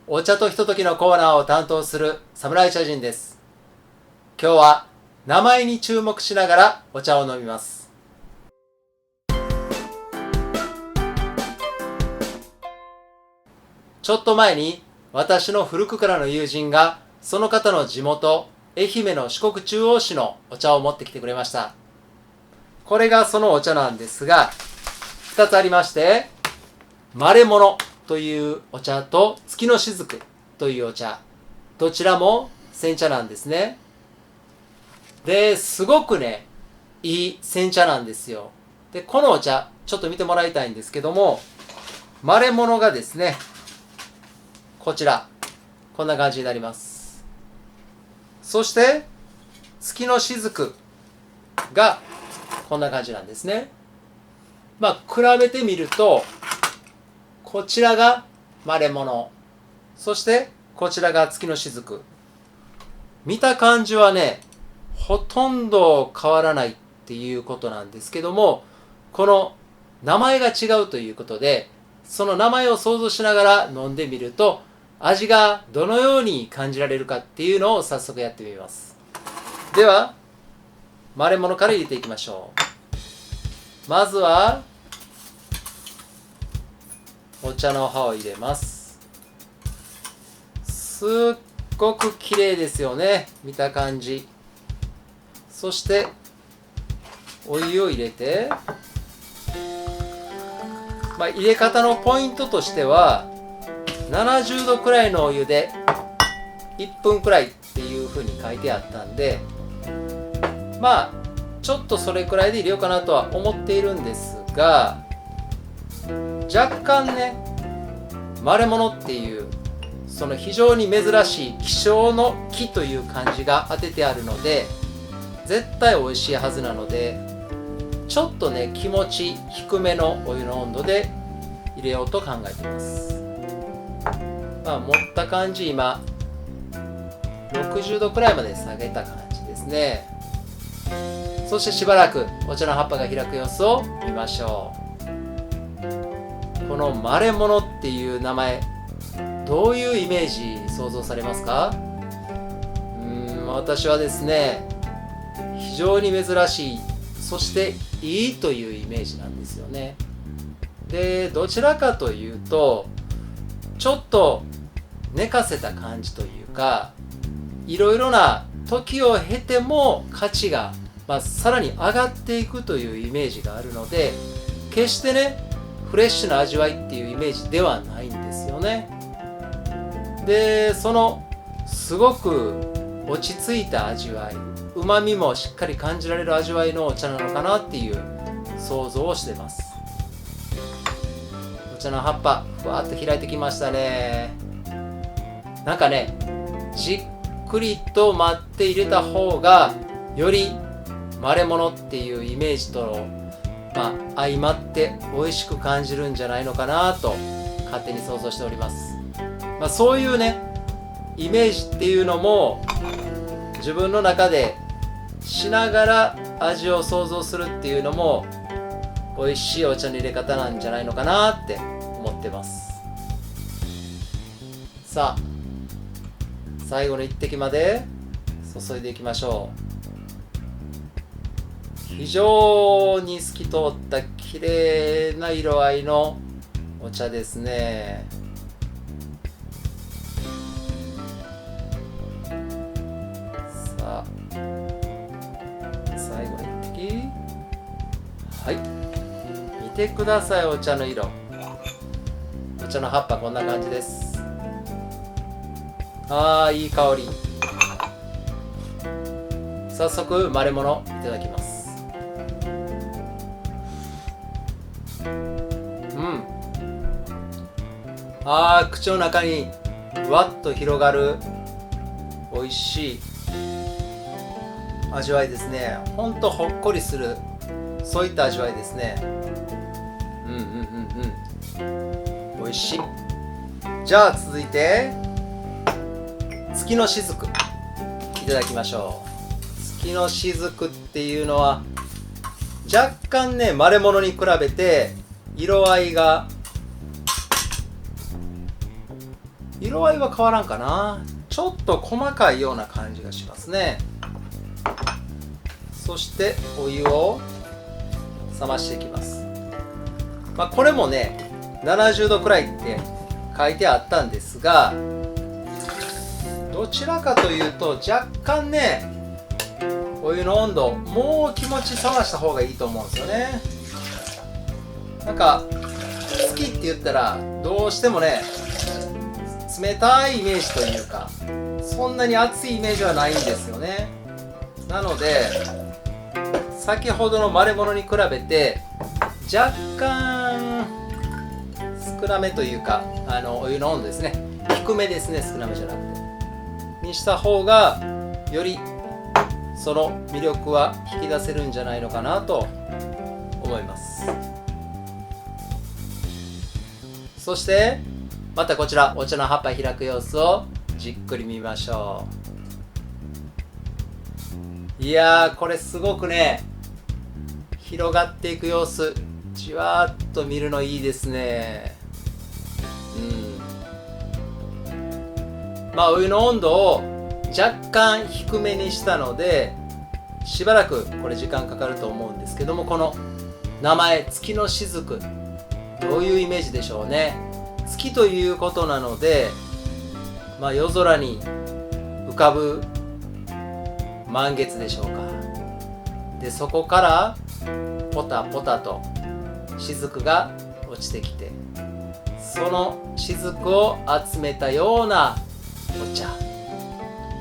お茶とひとときのコーナーを担当する侍茶人です。今日は名前に注目しながらお茶を飲みます。ちょっと前に私の古くからの友人がその方の地元愛媛の四国中央市のお茶を持ってきてくれました。これがそのお茶なんですが、2つありまして、まれものというお茶と月の雫というお茶、どちらも煎茶なんですね。で、すごくね、いい煎茶なんですよ。で、このお茶、ちょっと見てもらいたいんですけども、まれものがですね、こちら、こんな感じになります。そして、月の雫がこんな感じなんですね。比べてみると、こちらがまれもの、そしてこちらが月の雫。見た感じはね、ほとんど変わらないっていうことなんですけども、この名前が違うということで、その名前を想像しながら飲んでみると、味がどのように感じられるかっていうのを早速やってみます。では、まれものから入れていきましょう。まずは、お茶の葉を入れます。すっごく綺麗ですよね、見た感じ。そしてお湯を入れて、入れ方のポイントとしては70度くらいのお湯で1分くらいっていう風に書いてあったんで、ちょっとそれくらいで入れようかなとは思っているんですが、若干ね、まれものっていうその非常に珍しい希少の木という漢字が当ててあるので、絶対美味しいはずなので、ちょっとね、気持ち低めのお湯の温度で入れようと考えています。持った感じ、今60度くらいまで下げた感じですね。そしてしばらくお茶の葉っぱが開く様子を見ましょう。このまれものっていう名前、どういうイメージ想像されますか？私はですね、非常に珍しい、そしていいというイメージなんですよね。で、どちらかというと、ちょっと寝かせた感じというか、いろいろな時を経ても価値が、さらに上がっていくというイメージがあるので、決してね、フレッシュな味わいっていうイメージではないんですよね。で、そのすごく落ち着いた味わい、旨味もしっかり感じられる味わいのお茶なのかなっていう想像をしてます。お茶の葉っぱふわっと開いてきましたね。なんかね、じっくりと待って入れた方がよりまれものっていうイメージと相まって美味しく感じるんじゃないのかなと勝手に想像しております。そういうね、イメージっていうのも自分の中でしながら味を想像するっていうのも美味しいお茶の入れ方なんじゃないのかなって思ってます。さあ、最後の一滴まで注いでいきましょう。非常に透き通った綺麗な色合いのお茶ですね。さあ、最後の一滴。はい、見てください、お茶の色。お茶の葉っぱこんな感じです。いい香り。早速まれものいただきます。口の中にわっと広がる美味しい味わいですね。ほんとほっこりする、そういった味わいですね。美味しい。じゃあ続いて月の雫いただきましょう。月の雫っていうのは若干ね、まれものに比べて色合いが色合いは変わらんかな。ちょっと細かいような感じがしますね。そしてお湯を冷ましていきます。これもね70度くらいって書いてあったんですが、どちらかというと若干ねお湯の温度もう気持ち冷ました方がいいと思うんですよね。なんか好きって言ったらどうしてもね冷たいイメージというか、そんなに熱いイメージはないんですよね。なので先ほどのマレモノに比べて若干少なめというか、お湯の温度ですね、低めですね、少なめじゃなくてにした方がよりその魅力は引き出せるんじゃないのかなと思います。そしてまたこちらお茶の葉っぱ開く様子をじっくり見ましょう。いやー、これすごくね広がっていく様子、じわーっと見るのいいですね。お湯の温度を若干低めにしたのでしばらくこれ時間かかると思うんですけども、この名前月の雫、どういうイメージでしょうね。月ということなので、夜空に浮かぶ満月でしょうか。でそこからポタポタと雫が落ちてきて、その雫を集めたようなお茶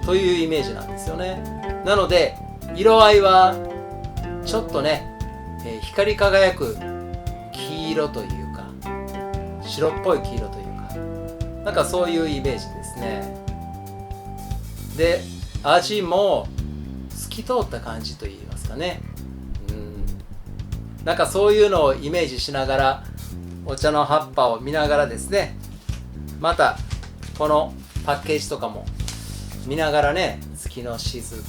というイメージなんですよね。なので色合いはちょっとね、光り輝く黄色というか白っぽい黄色というか、なんかそういうイメージですね。で味も透き通った感じといいますかね。なんかそういうのをイメージしながらお茶の葉っぱを見ながらですね、またこのパッケージとかも見ながらね、月の雫、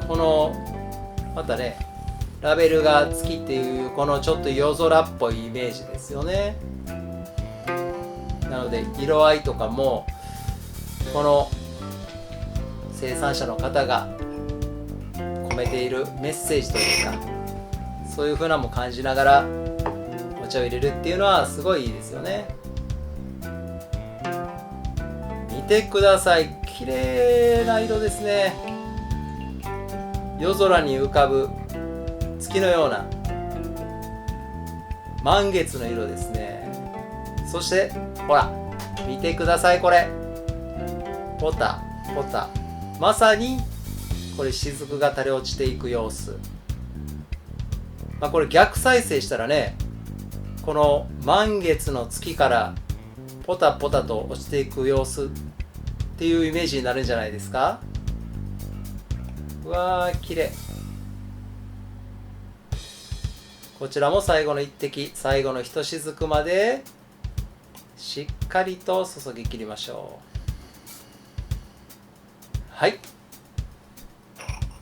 このまたねラベルが月っていうこのちょっと夜空っぽいイメージですよね。なので色合いとかもこの生産者の方が込めているメッセージというか、そういう風なのも感じながらお茶を入れるっていうのはすごいいいですよね。見てください、綺麗な色ですね。夜空に浮かぶ月のような満月の色ですね。そしてほら見てください、これポタポタ、まさにこれ雫が垂れ落ちていく様子。これ逆再生したらね、この満月の月からポタポタと落ちていく様子っていうイメージになるんじゃないですか。うわー綺麗。こちらも最後の一滴、最後の一雫までしっかりと注ぎ切りましょう。はい、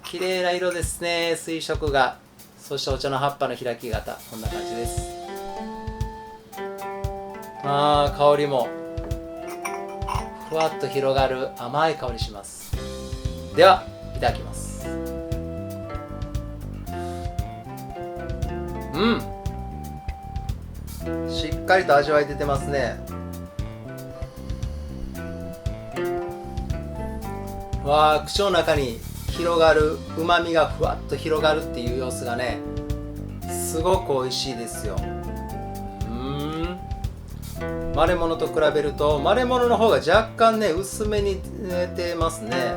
綺麗な色ですね、水色が。そしてお茶の葉っぱの開き方、こんな感じです。香りもふわっと広がる甘い香りします。ではいただきます。しっかりと味わい出てますね。口の中に広がるうまみがふわっと広がるっていう様子がね、すごく美味しいですよ。マレモノと比べるとマレモノの方が若干ね薄めに出てますね。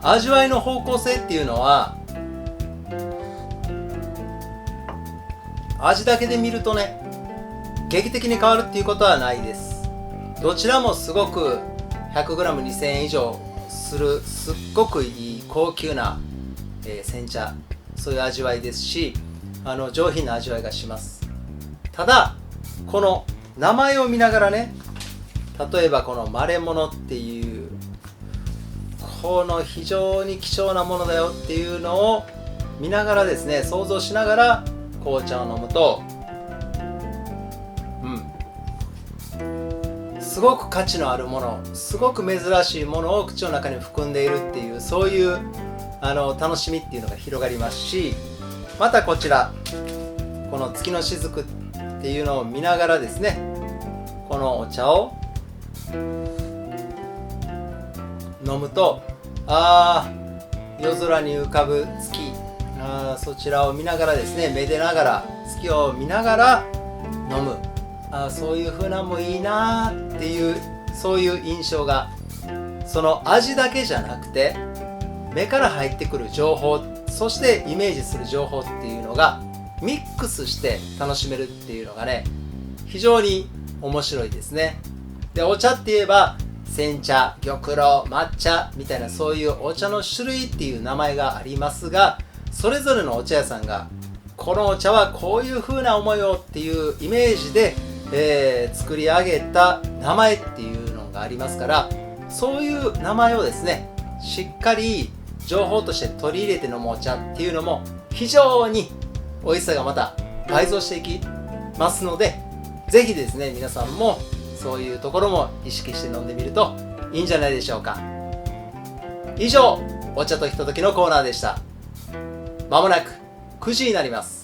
味わいの方向性っていうのは味だけで見るとね劇的に変わるっていうことはないです。どちらもすごく 100g2000 円以上するすっごくいい高級な、煎茶、そういう味わいですし、上品な味わいがします。ただこの名前を見ながらね、例えばこのマレモノっていうこの非常に貴重なものだよっていうのを見ながらですね、想像しながら紅茶を飲むと、すごく価値のあるもの、すごく珍しいものを口の中に含んでいるっていう、そういう楽しみっていうのが広がりますし、またこちらこの月の雫っていうのを見ながらですね、このお茶を飲むと、夜空に浮かぶ月、そちらを見ながらですね、めでながら月を見ながら飲む、そういう風なんもいいなっていう、そういう印象が、その味だけじゃなくて目から入ってくる情報、そしてイメージする情報っていうのがミックスして楽しめるっていうのがね、非常に面白いですね。で、お茶って言えば煎茶、玉露、抹茶みたいな、そういうお茶の種類っていう名前がありますが、それぞれのお茶屋さんがこのお茶はこういう風な思いをっていうイメージで、作り上げた名前っていうのがありますから、そういう名前をですね、しっかり情報として取り入れて飲むお茶っていうのも非常に美味しさがまた倍増していきますので、ぜひですね、皆さんもそういうところも意識して飲んでみるといいんじゃないでしょうか。以上、お茶とひとときのコーナーでした。まもなく9時になります。